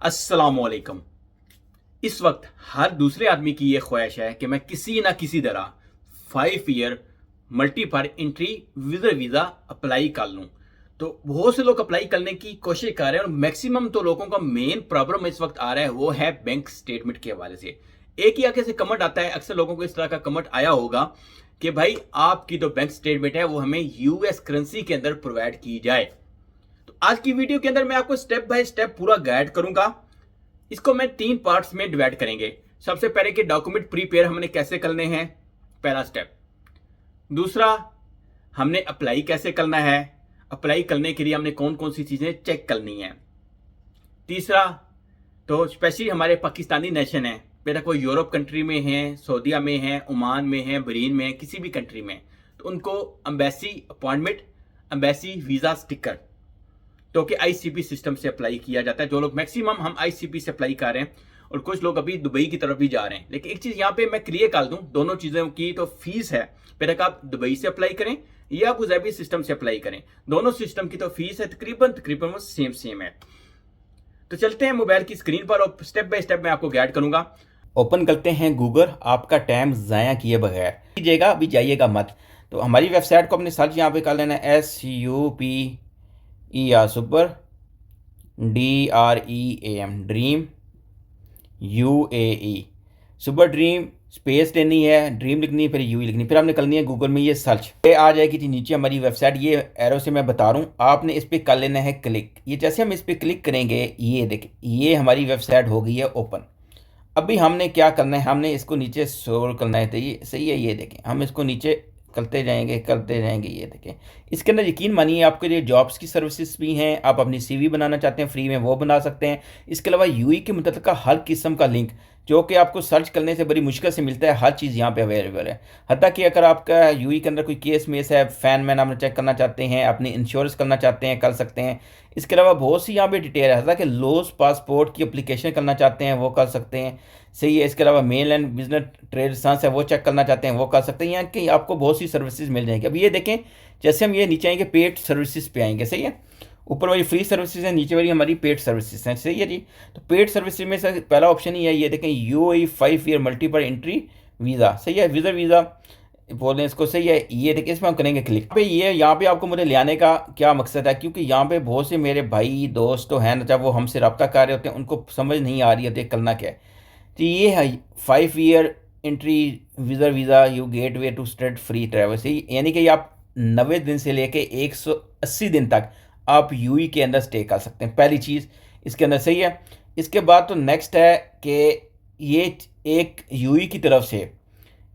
अस्सलामुअलैकुम। इस वक्त हर दूसरे आदमी की यह ख्वाहिश है कि मैं किसी ना किसी तरह 5 year multiple entry visitor visa apply कर लूँ। तो बहुत से लोग अप्लाई करने की कोशिश कर रहे हैं और मैक्सिमम तो लोगों का मेन प्रॉब्लम इस वक्त आ रहा है वो है बैंक स्टेटमेंट के हवाले से। एक ही आगे से कमेंट आता है, अक्सर लोगों को इस तरह का कमेंट आया होगा कि भाई आपकी जो बैंक स्टेटमेंट है वो हमें यूएस करेंसी के अंदर प्रोवाइड की जाए। तो आज की वीडियो के अंदर मैं आपको स्टेप बाय स्टेप पूरा गाइड करूंगा। इसको मैं 3 पार्ट्स में डिवाइड करेंगे। सबसे पहले कि डॉक्यूमेंट प्रीपेयर हमने कैसे करने हैं, पहला स्टेप। दूसरा, हमने अप्लाई कैसे करना है, अप्लाई करने के लिए हमने कौन कौन सी चीज़ें चेक करनी है। तीसरा, तो स्पेशली हमारे पाकिस्तानी नेशन है, बेटा कोई यूरोप कंट्री में है, सऊदीया में है, ओमान में है, बहरीन में है, किसी भी कंट्री में, तो उनको embassy appointment, embassy visa sticker, तो कि आईसीपी सिस्टम से अप्लाई किया जाता है। जो लोग मैक्सिमम हम आईसीपी से अप्लाई कर रहे हैं और कुछ लोग अभी दुबई की तरफ भी जा रहे हैं। लेकिन एक चीज़ यहाँ पे मैं क्लियर कर दूँ, दोनों चीज़ों की तो फीस है, फिर आप दुबई से अप्लाई करें या अबू धाबी सिस्टम से अप्लाई करें, दोनों सिस्टम की तो फीस है तकरीबन वो सेम है। तो चलते हैं मोबाइल की स्क्रीन पर और स्टेप बाय स्टेप मैं आपको गाइड करूंगा। ओपन करते हैं गूगल, आपका टाइम ज़ाया किए बगैर कीजिएगा, अभी जाइएगा मत। तो हमारी वेबसाइट को अपने सर्च यहाँ पे कर लेना है SUPER super DREAM dream UAE super dream space लेनी है, ड्रीम लिखनी है, फिर यूई लिखनी है, फिर आपने करनी है गूगल में ये सर्च, ये आ जाएगी जी नीचे हमारी वेबसाइट। ये एरो से मैं बता रहा हूँ, आपने इस पर कर लेना है क्लिक। ये जैसे हम इस पर क्लिक करेंगे, ये देखें ये हमारी वेबसाइट हो गई है ओपन। अभी हमने क्या करना है, हमने इसको नीचे स्क्रॉल करना है। तो ये सही है, ये देखें हम इसको नीचे करते जाएंगे। ये देखें इसके अंदर यकीन मानिए आपके लिए जॉब्स की सर्विसेज भी हैं। आप अपनी सीवी बनाना चाहते हैं फ्री में, वो बना सकते हैं। इसके अलावा यूई के मतलब का हर किस्म का लिंक जो कि आपको सर्च करने से बड़ी मुश्किल से मिलता है, हर चीज़ यहाँ पे अवेलेबल है। हत्ता कि अगर आपका यूई के अंदर कोई केस मेस है, फैन मैन आप चेक करना चाहते हैं, अपनी इंश्योरेंस करना चाहते हैं, कर सकते हैं। इसके अलावा बहुत सी यहाँ पे डिटेल है, हत्ता कि लॉस पासपोर्ट की अप्लीकेशन करना चाहते हैं वो कर सकते हैं, सही है। इसके अलावा mail and business trade licence है वो चेक करना चाहते हैं वो कर सकते हैं। यहाँ कि आपको बहुत सी सर्विसेज मिल जाएंगी। अब ये देखें जैसे हम ये नीचे आएंगे पेड सर्विसेज पे आएंगे, सही है। ऊपर वाली फ्री सर्विसेज है, नीचे वाली हमारी पेड सर्विसेज हैं, सही है जी। तो पेड सर्विसेज में से पहला ऑप्शन ही है, ये देखें UAE 5 year multiple entry visa, सही है, विजर वीज़ा बोल रहे हैं इसको, सही है। ये देखिए इसमें हम करेंगे क्लिक पे। ये यहाँ पे आपको मुझे ले आने का क्या मकसद है, क्योंकि यहाँ पे बहुत से मेरे भाई दोस्त तो हैं ना, जब वो हमसे रब्ता कर रहे होते हैं उनको समझ नहीं आ रही होती करना क्या है। तो ये है 5 year entry visitor visa you get way to start free travel, सही, यानी कि आप 90 दिन से लेके 180 दिन तक आप यूई के अंदर स्टे कर सकते हैं, पहली चीज़ इसके अंदर, सही है। इसके बाद तो नेक्स्ट है कि ये एक यूई की तरफ से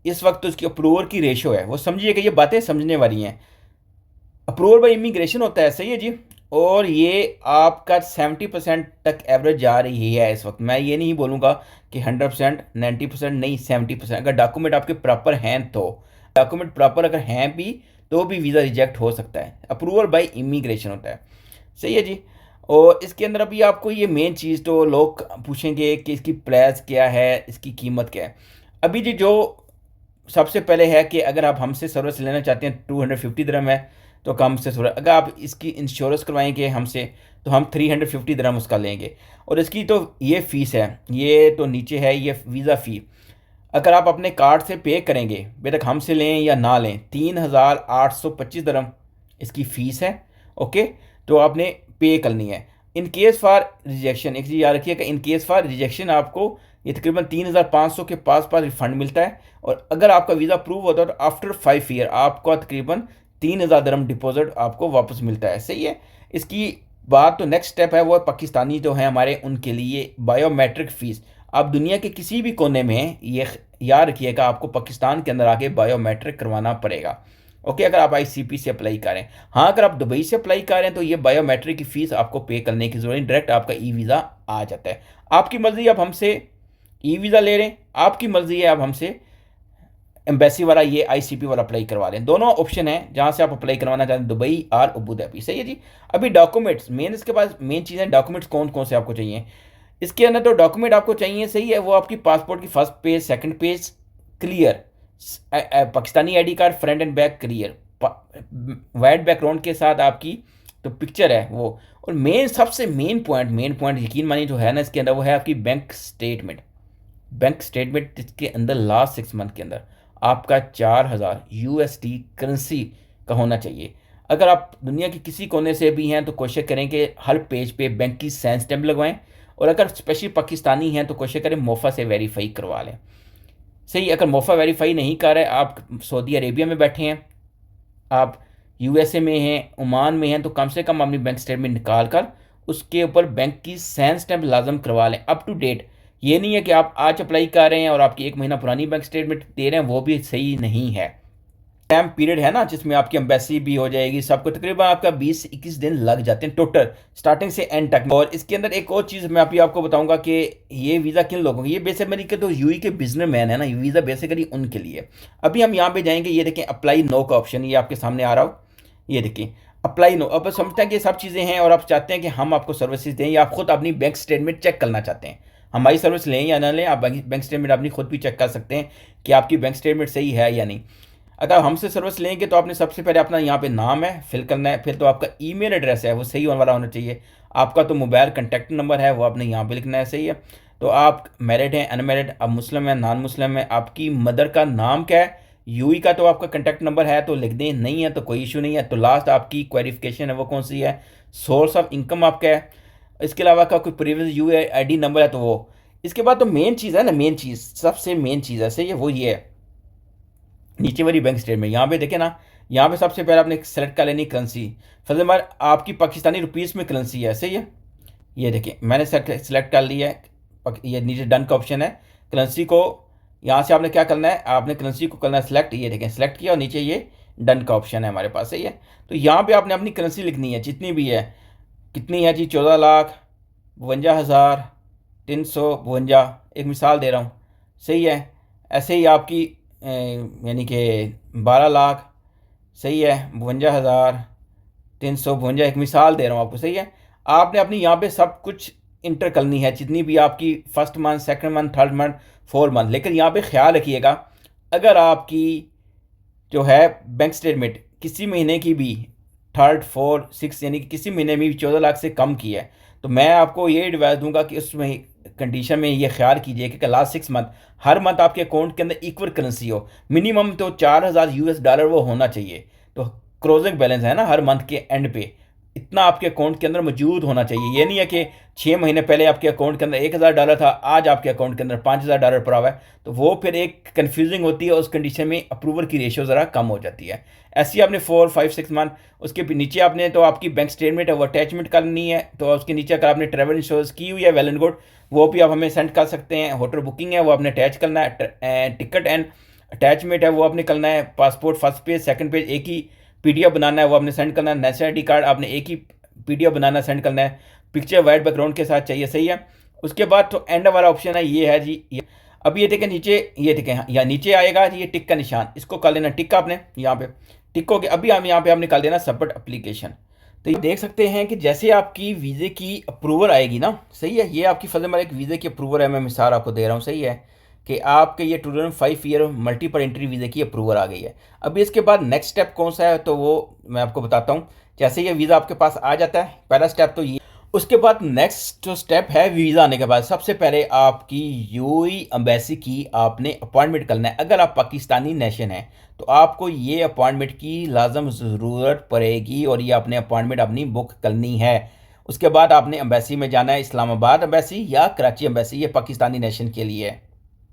इस वक्त तो उसकी अप्रूवल की रेशो है, वो समझिए कि ये बातें समझने वाली हैं। अप्रूवल बाय इमिग्रेशन होता है, सही है जी, और ये आपका 70% तक एवरेज जा रही है इस वक्त। मैं ये नहीं बोलूँगा कि 100% 90% नहीं, 70%। अगर डॉक्यूमेंट आपके प्रॉपर हैं तो, डॉक्यूमेंट प्रॉपर अगर हैं भी तो भी वीज़ा रिजेक्ट हो सकता है। अप्रूवल बाय इमिग्रेशन होता है, सही है जी। और इसके अंदर अभी आपको ये मेन चीज़ तो लोग पूछेंगे कि इसकी प्राइस क्या है, इसकी कीमत क्या है। अभी जी जो सबसे पहले है कि अगर आप हमसे सर्विस लेना चाहते हैं 250 दिरहम है तो कम से थोड़ा, अगर आप इसकी इंश्योरेंस करवाएंगे हमसे तो हम 350 दिरहम उसका लेंगे। और इसकी तो ये फ़ीस है, ये तो नीचे है ये वीज़ा फ़ी। अगर आप अपने कार्ड से पे करेंगे, बेशक हमसे लें या ना लें, 3825 दिरहम इसकी फ़ीस है, ओके। तो आपने पे करनी है। इन केस फॉर रिजेक्शन, एक चीज़ याद रखिएगा, इन केस फॉर रिजेक्शन आपको ये तकरीबन 3500 के पास रिफंड मिलता है। और अगर आपका वीज़ा अप्रूव होता है तो आफ्टर 5 ईयर आपको तकरीबन 3000 दिरहम डिपॉजिट आपको वापस मिलता है, सही है। इसकी बात तो नेक्स्ट स्टेप है वो पाकिस्तानी जो है हमारे, उनके लिए बायोमेट्रिक फ़ीस। आप दुनिया के किसी भी कोने में ये याद रखिएगा आपको पाकिस्तान के अंदर आके बायोमेट्रिक करवाना पड़ेगा, ओके। अगर आप आईसीपी से अप्लाई करें, हाँ अगर आप दुबई से अप्लाई करें तो ये बायोमेट्रिक की फ़ीस आपको पे करने की ज़रूरत नहीं, डायरेक्ट आपका ई वीज़ा आ जाता है। आपकी मर्ज़ी, आप हमसे ई वीज़ा ले रहे हैं, आपकी मर्ज़ी है, आप हमसे एम्बेसी वाला ये आईसीपी वाला अप्लाई करवा लें। दोनों ऑप्शन है जहाँ से आप अप्लाई करवाना चाहते हैं, दुबई और अबू धाबी, सही है जी। अभी डॉक्यूमेंट्स मेन, इसके पास मेन चीज़ें डॉक्यूमेंट्स कौन कौन से आपको चाहिए इसके अंदर। तो डॉक्यूमेंट आपको चाहिए, सही है, वो आपकी पासपोर्ट की first page, second page clear, Pakistani ID card front end back clear, white background के साथ आपकी तो पिक्चर है वो, और सबसे मेन पॉइंट यकीन मानिए जो है ना इसके अंदर, वो है आपकी बैंक स्टेटमेंट। बैंक स्टेटमेंट इसके अंदर लास्ट 6 मंथ के अंदर आपका 4000 यूएसडी करेंसी का होना चाहिए। अगर आप दुनिया के किसी कोने से भी हैं तो कोशिश करें कि हर पेज पे बैंक की साइन स्टैम्प लगवाएं, और अगर स्पेशली पाकिस्तानी हैं तो कोशिश करें मोफ़ा से वेरीफाई करवा लें। सही, अगर मोफ़ा वेरीफाई नहीं कर रहे, आप सऊदी अरेबिया में बैठे हैं, आप यूएसए में हैं, ओमान में हैं, तो कम से कम अपनी बैंक स्टेटमेंट निकाल कर उसके ऊपर बैंक की साइन स्टैम्प लाजम करवा लें, अप टू डेट। ये नहीं है कि आप आज अप्लाई कर रहे हैं और आपकी 1 महीना पुरानी बैंक स्टेटमेंट दे रहे हैं, वो भी सही नहीं है। टाइम पीरियड है ना जिसमें आपकी एम्बेसी भी हो जाएगी, सबको तकरीबन आपका 20-21 दिन लग जाते हैं टोटल, स्टार्टिंग से एंड तक। और इसके अंदर एक और चीज़ मैं अभी आपको बताऊंगा कि ये वीज़ा किन लोगों को, ये बेसिकली के तो यूई के बिजनेसमैन है ना, ये वीज़ा बेसिकली उनके लिए। अभी हम यहाँ पे जाएंगे, ये देखें अप्लाई नो का ऑप्शन ये आपके सामने आ रहा हो, ये देखिए अप्लाई नो। अब समझते हैं कि सब चीज़ें हैं और आप चाहते हैं कि हम आपको सर्विसेज दें, या आप खुद अपनी बैंक स्टेटमेंट चेक करना चाहते हैं, हमारी सर्विस लें या ना लें, आप बैंक स्टेटमेंट अपनी खुद भी चेक कर सकते हैं कि आपकी बैंक स्टेटमेंट सही है या नहीं। अगर हमसे सर्विस लेंगे तो आपने सबसे पहले अपना यहाँ पे नाम है फिल करना है, फिर तो आपका ईमेल एड्रेस है वो सही होने वाला होना चाहिए, आपका तो मोबाइल कॉन्टैक्ट नंबर है वो आपने यहाँ पे लिखना है, सही है। तो आप मैरिड हैं, अनमैरिड, आप मुस्लिम हैं, नॉन मुस्लिम है, आपकी मदर का नाम क्या है, यूई का तो आपका कॉन्टैक्ट नंबर है तो लिख दें, नहीं है तो कोई इशू नहीं है। तो लास्ट आपकी क्वेरिफिकेशन है वो कौन सी है, सोर्स ऑफ इनकम आपका है, इसके अलावा का कोई previous you I D number है तो वो। इसके बाद तो मेन चीज़ है ना, मेन चीज़ सबसे मेन चीज़ है सही है, वो ये है नीचे वाली बैंक स्टेटमेंट। यहाँ पे देखें ना, यहाँ पे सबसे पहले आपने सेलेक्ट कर लेनी करेंसी, फर्स्ट आपकी पाकिस्तानी रुपीज़ में करेंसी है, सही है। ये देखिए मैंने सेलेक्ट कर लिया है, ये नीचे डन का ऑप्शन है। करेंसी को यहाँ से आपने क्या करना है, आपने करेंसी को करना है सिलेक्ट, ये देखें सिलेक्ट किया और नीचे ये डन का ऑप्शन है हमारे पास, सही है। तो यहाँ पे आपने अपनी करेंसी लिखनी है जितनी भी है, कितनी है जी, 14,52,352, एक मिसाल दे रहा हूँ, सही है। ऐसे ही आपकी यानी कि 12 लाख, सही है, 52,352, एक मिसाल दे रहा हूँ आपको, सही है। आपने अपनी यहाँ पे सब कुछ इंटर करनी है, जितनी भी आपकी first month, second month, third month, fourth month. लेकिन यहाँ पे ख्याल रखिएगा, अगर आपकी जो है बैंक स्टेटमेंट किसी महीने की भी थर्ड, फोर्थ, सिक्स यानी कि किसी महीने में भी 14 लाख से कम की है, तो मैं आपको ये एडवाइस दूंगा कि उसमें कंडीशन में ये ख्याल कीजिए कि लास्ट 6 मंथ हर मंथ आपके अकाउंट के अंदर इक्वल करेंसी हो, मिनिमम तो 4000 यूएस डॉलर वो होना चाहिए। तो क्लोजिंग बैलेंस है ना हर मंथ के एंड पे इतना आपके अकाउंट के अंदर मौजूद होना चाहिए। ये नहीं है कि 6 महीने पहले आपके अकाउंट के अंदर 1000 डॉलर था, आज आपके अकाउंट के अंदर 5000 डॉलर पड़ा हुआ है, तो वो फिर एक कन्फ्यूजिंग होती है, उस कंडीशन में अप्रूवल की रेशियो ज़रा कम हो जाती है। ऐसे ही आपने 4, 5, 6 मंथ, उसके नीचे आपने तो आपकी बैंक स्टेटमेंट है वो अटैचमेंट करनी है, तो उसके नीचे अगर आपने ट्रैवल इंश्योरेंस की हुई है वेल एंड गुड, वो भी आप हमें सेंड कर सकते हैं। होटल बुकिंग है वो आपने अटैच करना है, टिकट एंड अटैचमेंट है वो आपने करना है, passport first page second page एक ही पीडीएफ बनाना है वो आपने सेंड करना है, नेशनल आईडी कार्ड आपने एक ही पीडीएफ बनाना सेंड करना है, पिक्चर वाइट बैकग्राउंड के साथ चाहिए, सही है। उसके बाद तो एंड वाला ऑप्शन है ये है जी ये। अब ये देखें नीचे, ये देखें या नीचे आएगा जी ये टिक का निशान, इसको कर लेना टिक आपने यहाँ पे टिक हो गया। अभी हम यहाँ पे आपने कर देना सबमिट एप्लीकेशन। तो ये देख सकते हैं कि जैसे आपकी वीज़े की अप्रूवल आएगी ना, सही है, ये आपकी फजल एक वीज़े की अप्रूवल है, मैं मिसाल आपको दे रहा हूँ, सही है, कि आपके ये 5 ईयर मल्टीपल एंट्री वीज़े की अप्रूवल आ गई है। अभी इसके बाद नेक्स्ट स्टेप कौन सा है तो वो मैं आपको बताता हूँ। जैसे ये वीज़ा आपके पास आ जाता है, पहला स्टेप तो ये, उसके बाद नेक्स्ट जो स्टेप है वीज़ा आने के बाद, सबसे पहले आपकी यूएई एम्बेसी की आपने अपॉइंटमेंट करना है। अगर आप पाकिस्तानी नेशन हैं तो आपको ये अपॉइंटमेंट की लाजम ज़रूरत पड़ेगी और ये आपने अपॉइंटमेंट अपनी बुक करनी है। उसके बाद आपने एम्बेसी में जाना है, इस्लामाबाद एम्बेसी या कराची एम्बेसी, ये पाकिस्तानी नेशन के लिए है।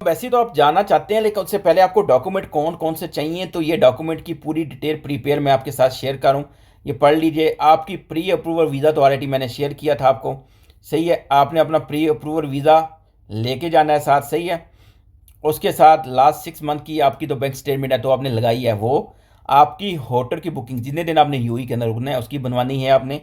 वैसे तो आप जाना चाहते हैं, लेकिन उससे पहले आपको डॉक्यूमेंट कौन कौन से चाहिए, तो ये डॉक्यूमेंट की पूरी डिटेल प्रीपेयर मैं आपके साथ शेयर करूं, ये पढ़ लीजिए। आपकी प्री अप्रूवल वीज़ा तो ऑलरेडी मैंने शेयर किया था आपको, सही है, आपने अपना प्री अप्रूवल वीज़ा लेके जाना है साथ, सही है। उसके साथ लास्ट 6 मंथ की आपकी तो बैंक स्टेटमेंट है तो आपने लगाई है, वो आपकी होटल की बुकिंग जितने दिन आपने यूएई के अंदर रुकना है उसकी बनवानी है आपने,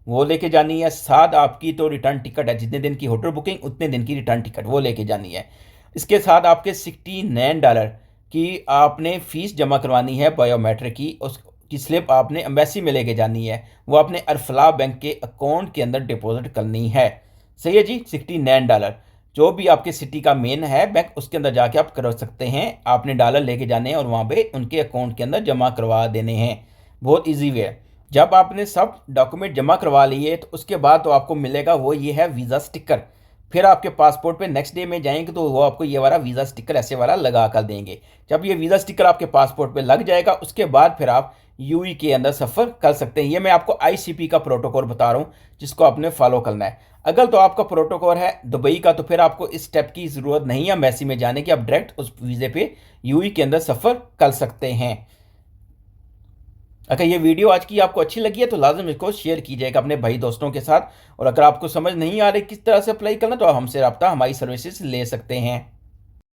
वो लेके जानी है। साथ आपकी तो रिटर्न टिकट है, जितने दिन की होटल बुकिंग उतने दिन की रिटर्न टिकट वो लेके जानी है। इसके साथ आपके $69 की आपने फ़ीस जमा करवानी है बायोमेट्रिक की, उसकी स्लिप आपने एम्बेसी में लेके जानी है, वो आपने अरफला बैंक के अकाउंट के अंदर डिपॉजिट करनी है, सही है जी। $69 जो भी आपके सिटी का मेन है बैंक उसके अंदर जाके आप कर सकते हैं, आपने डॉलर लेके जाने हैं और वहाँ पे उनके अकाउंट के अंदर जमा करवा देने हैं, बहुत ईजी वे है। जब आपने सब डॉक्यूमेंट जमा करवा लिए तो उसके बाद तो आपको मिलेगा वो ये है वीज़ा स्टिकर। फिर आपके पासपोर्ट पे नेक्स्ट डे में जाएंगे तो वो आपको ये वाला वीज़ा स्टिकर ऐसे वाला लगा कर देंगे। जब ये वीज़ा स्टिकर आपके पासपोर्ट पे लग जाएगा उसके बाद फिर आप यूएई के अंदर सफ़र कर सकते हैं। ये मैं आपको आईसीपी का प्रोटोकॉल बता रहा हूँ जिसको आपने फॉलो करना है। अगर तो आपका प्रोटोकॉल है दुबई का तो फिर आपको इस स्टेप की ज़रूरत नहीं है एम्बेसी में जाने की, आप डायरेक्ट उस वीज़े पे यूएई के अंदर सफ़र कर सकते हैं। अगर ये वीडियो आज की आपको अच्छी लगी है तो लाजम इसको शेयर कीजिएगा अपने भाई दोस्तों के साथ। और अगर आपको समझ नहीं आ रही किस तरह से अप्लाई करना तो आप हमसे रब्ता हमारी सर्विसेज ले सकते हैं।